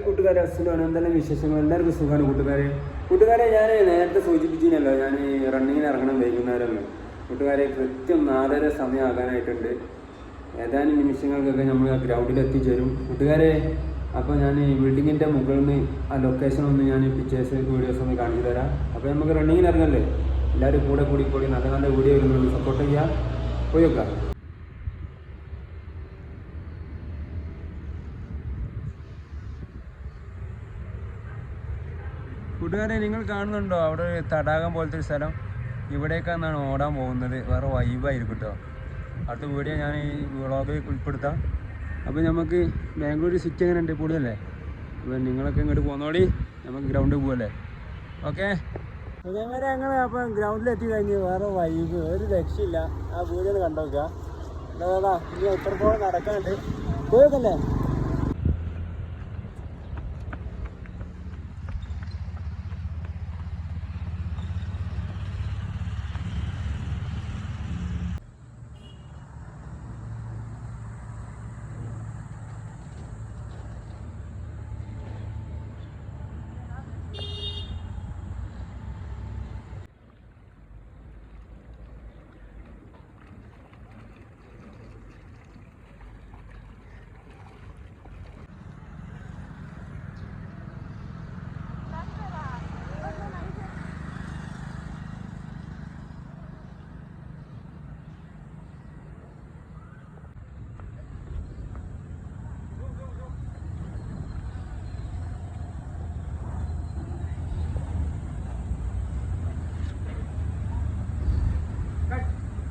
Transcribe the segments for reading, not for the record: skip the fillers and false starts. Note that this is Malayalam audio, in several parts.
കൂട്ടുകാരെ അസുഖമാണ്. എന്തെല്ലാം വിശേഷങ്ങൾ? എല്ലാവർക്കും സുഖമാണ് കൂട്ടുകാരെ ഞാൻ നേരത്തെ സൂചിപ്പിച്ചില്ലല്ലോ, ഞാൻ റണ്ണിങ്ങിന് ഇറങ്ങണം വൈകുന്നേരമല്ലോ. കൂട്ടുകാരെ കൃത്യം 4:30 സമയമാകാനായിട്ടുണ്ട്. ഏതാനും നിമിഷങ്ങൾക്കൊക്കെ നമ്മൾ ആ ഗ്രൗണ്ടിൽ എത്തിച്ചേരും കൂട്ടുകാരെ. അപ്പോൾ ഞാൻ ഈ ബിൽഡിങ്ങിൻ്റെ മുകളിൽ നിന്ന് ആ ലൊക്കേഷൻ ഒന്ന് ഞാൻ പിക്ചേഴ്സ് വീഡിയോസ് ഒന്ന് കാണിച്ചു തരാം. അപ്പോൾ നമുക്ക് റണ്ണിങ്ങിന് ഇറങ്ങല്ലേ, എല്ലാവരും കൂടി നല്ല നല്ല വീഡിയോ വരുന്നുണ്ട്, സപ്പോർട്ട് ചെയ്യാം. പോയി വെക്കാം കൂട്ടുകാരെ. നിങ്ങൾ കാണുന്നുണ്ടോ അവിടെ ഒരു തടാകം പോലത്തെ ഒരു സ്ഥലം? ഇവിടേക്കാണ് ഓടാൻ പോകുന്നത്. വേറെ വൈബായിരിക്കും കേട്ടോ. അടുത്ത വീഡിയോ ഞാൻ ഈ വ്ളോഗിൽ ഉൾപ്പെടുത്താം. അപ്പോൾ നമുക്ക് ബാംഗ്ലൂർ സിറ്റി എങ്ങനെ ഉണ്ട്? പൊളിയല്ലേ? അപ്പോൾ നിങ്ങളൊക്കെ ഇങ്ങോട്ട് പോന്നോടി, നമുക്ക് ഗ്രൗണ്ടിൽ പോകല്ലേ. ഓക്കെ, ഇതേമാതിരി ഞങ്ങൾ അപ്പോൾ ഗ്രൗണ്ടിലെത്തി കഴിഞ്ഞ് വേറെ വൈബ് ഒരു രക്ഷയില്ല. ആ വീഡിയോ കണ്ടോക്കുക. അതാ ഇനി എത്രത്തോളം നടക്കാനുണ്ട്, പോയതല്ലേ.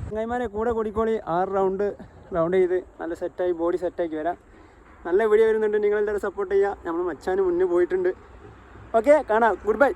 ചങ്ങായിമാരെ കൂടെ കൂടിക്കോളി. 6 റൗണ്ട് ചെയ്ത് നല്ല സെറ്റായി ബോഡി സെറ്റാക്കി വരാം. നല്ല വീഡിയോ വരുന്നുണ്ട്, നിങ്ങളെല്ലാവരും സപ്പോർട്ട് ചെയ്യുക. നമ്മൾ മച്ചാന് മുന്നേ പോയിട്ടുണ്ട്. ഓക്കെ, കാണാം. Good bye.